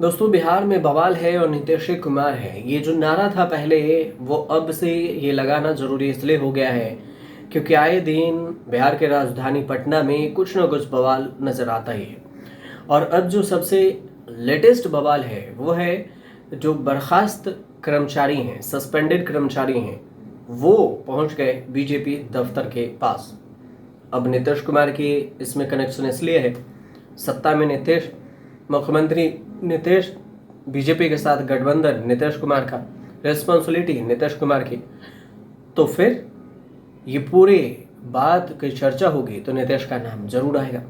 दोस्तों, बिहार में बवाल है और नीतीश कुमार है। ये जो नारा था पहले, वो अब से ये लगाना जरूरी इसलिए हो गया है क्योंकि आए दिन बिहार के राजधानी पटना में कुछ न कुछ बवाल नजर आता ही है। और अब जो सबसे लेटेस्ट बवाल है वो है जो बर्खास्त कर्मचारी हैं, सस्पेंडेड कर्मचारी हैं, वो पहुंच गए बीजेपी दफ्तर के पास। अब नीतीश कुमार की इसमें कनेक्शन इसलिए है, सत्ता में नीतीश, मुख्यमंत्री नीतीश, बीजेपी के साथ गठबंधन नीतीश कुमार का, रिस्पॉन्सिबिलिटी नीतीश कुमार की। तो फिर ये पूरे बात की चर्चा होगी तो नीतीश का नाम जरूर आएगा।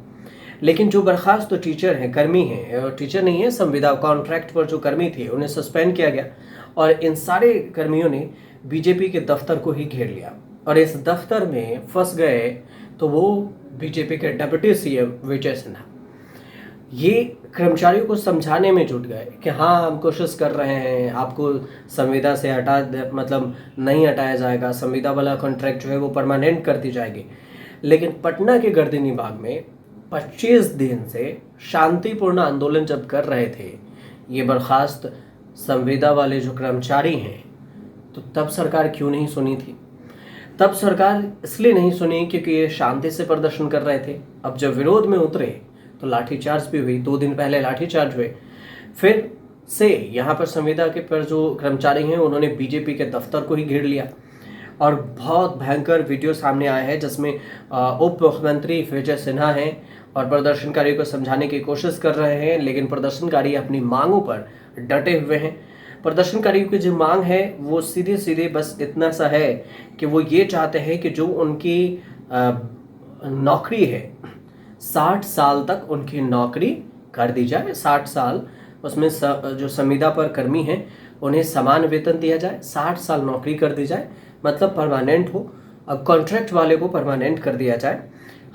लेकिन जो बर्खास्त तो टीचर हैं, कर्मी हैं, और टीचर नहीं है, संविदा कॉन्ट्रैक्ट पर जो कर्मी थे उन्हें सस्पेंड किया गया और इन सारे कर्मियों ने बीजेपी के दफ्तर को ही घेर लिया और इस दफ्तर में फंस गए तो वो बीजेपी के डिप्टी सीएम विजय सिन्हा। ये कर्मचारियों को समझाने में जुट गए कि हाँ, हम कोशिश कर रहे हैं, आपको संविदा से मतलब नहीं हटाया जाएगा, संविदा वाला कॉन्ट्रैक्ट जो है वो परमानेंट कर दी जाएगी। लेकिन पटना के गर्दनी बाग में 25 दिन से शांतिपूर्ण आंदोलन जब कर रहे थे ये बर्खास्त संविदा वाले जो कर्मचारी हैं, तो तब सरकार क्यों नहीं सुनी थी? तब सरकार इसलिए नहीं सुनी क्योंकि ये शांति से प्रदर्शन कर रहे थे। अब जब विरोध में उतरे तो लाठीचार्ज भी हुई। 2 दिन पहले लाठीचार्ज हुए। फिर से यहाँ पर संविदा के पर जो कर्मचारी हैं उन्होंने बीजेपी के दफ्तर को ही घेर लिया और बहुत भयंकर वीडियो सामने आया है जिसमें उप मुख्यमंत्री विजय सिन्हा हैं और प्रदर्शनकारियों को समझाने की कोशिश कर रहे हैं, लेकिन प्रदर्शनकारी अपनी मांगों पर डटे हुए हैं। प्रदर्शनकारियों की जो मांग है वो सीधे सीधे बस इतना सा है कि वो ये चाहते हैं कि जो उनकी नौकरी है 60 साल तक उनकी नौकरी कर दी जाए। 60 साल उसमें जो संविदा पर कर्मी हैं उन्हें समान वेतन दिया जाए, 60 साल नौकरी कर दी जाए, मतलब परमानेंट हो। अब कॉन्ट्रैक्ट वाले को परमानेंट कर दिया जाए।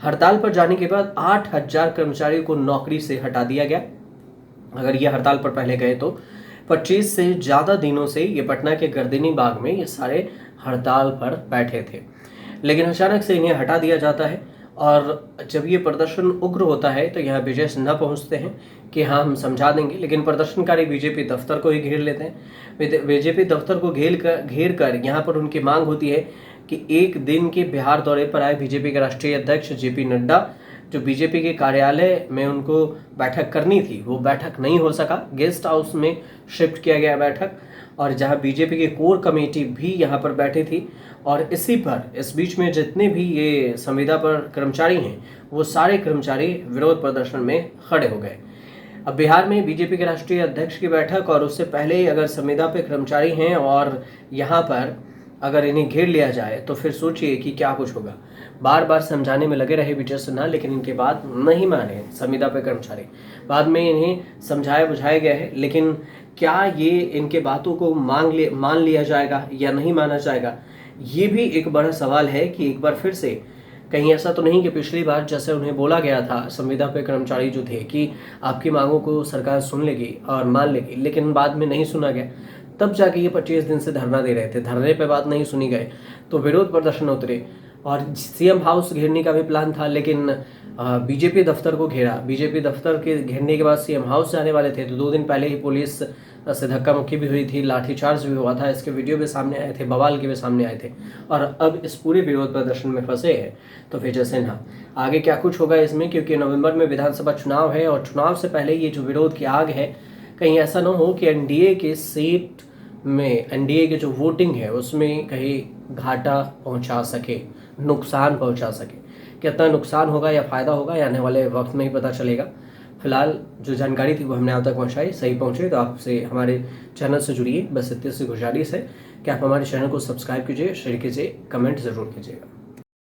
हड़ताल पर जाने के बाद 8000 कर्मचारियों को नौकरी से हटा दिया गया। अगर ये हड़ताल पर पहले गए तो 25 से ज़्यादा दिनों से ये पटना के गर्दनी बाग में ये सारे हड़ताल पर बैठे थे, लेकिन अचानक से इन्हें हटा दिया जाता है। और जब ये प्रदर्शन उग्र होता है तो यहाँ विजय सिन्हा पहुँचते हैं कि हाँ, हम समझा देंगे, लेकिन प्रदर्शनकारी बीजेपी दफ्तर को ही घेर लेते हैं। बीजेपी दफ्तर को घेर कर यहाँ पर उनकी मांग होती है कि एक दिन के बिहार दौरे पर आए बीजेपी के राष्ट्रीय अध्यक्ष जेपी नड्डा, जो बीजेपी के कार्यालय में उनको बैठक करनी थी वो बैठक नहीं हो सका, गेस्ट हाउस में शिफ्ट किया गया बैठक, और जहां बीजेपी की कोर कमेटी भी यहां पर बैठी थी। और इस बीच में जितने भी ये संविदा पर कर्मचारी हैं वो सारे कर्मचारी विरोध प्रदर्शन में खड़े हो गए। अब बिहार में बीजेपी के राष्ट्रीय अध्यक्ष की बैठक और उससे पहले अगर संविदा पे कर्मचारी हैं और यहाँ पर अगर इन्हें घेर लिया जाए तो फिर सोचिए कि क्या कुछ होगा। बार बार समझाने में लगे रहे विजय सिन्हा, लेकिन इनके बात नहीं माने संविदा पे कर्मचारी। बाद में इन्हें समझाया बुझाया गया है, लेकिन क्या ये इनके बातों को मान लिया जाएगा या नहीं माना जाएगा, ये भी एक बड़ा सवाल है कि एक बार फिर से कहीं ऐसा तो नहीं कि पिछली बार जैसे उन्हें बोला गया था संविदा पे कर्मचारी जो थे कि आपकी मांगों को सरकार सुन लेगी और मान लेगी, लेकिन बाद में नहीं सुना गया। तब जाके ये 25 दिन से धरना दे रहे थे, धरने पे बात नहीं सुनी गए तो विरोध प्रदर्शन उतरे और सीएम हाउस घेरने का भी प्लान था, लेकिन बीजेपी दफ्तर को घेरा। बीजेपी दफ्तर के घेरने के बाद सीएम हाउस जाने वाले थे तो 2 दिन पहले ही पुलिस से धक्का मुक्की भी हुई थी, लाठीचार्ज भी हुआ था। इसके वीडियो भी सामने आए थे, बवाल के भी सामने आए थे। और अब इस पूरे विरोध प्रदर्शन में फंसे हैं तो विजय सिन्हा। आगे क्या कुछ होगा इसमें, क्योंकि नवंबर में विधानसभा चुनाव है और चुनाव से पहले ये जो विरोध की आग है, कहीं ऐसा ना हो कि एनडीए के सीट में, एनडीए की जो वोटिंग है उसमें कहीं घाटा पहुंचा सके, नुकसान पहुंचा सके। कितना नुकसान होगा या फायदा होगा ये आने वाले वक्त में ही पता चलेगा। फिलहाल जो जानकारी थी वो हमने आप तक पहुंचाई। सही पहुंचे तो आपसे हमारे चैनल से जुड़िए, बस इतनी सी गुजारिश है कि आप हमारे चैनल को सब्सक्राइब कीजिए, शेयर कीजिए, कमेंट ज़रूर कीजिएगा।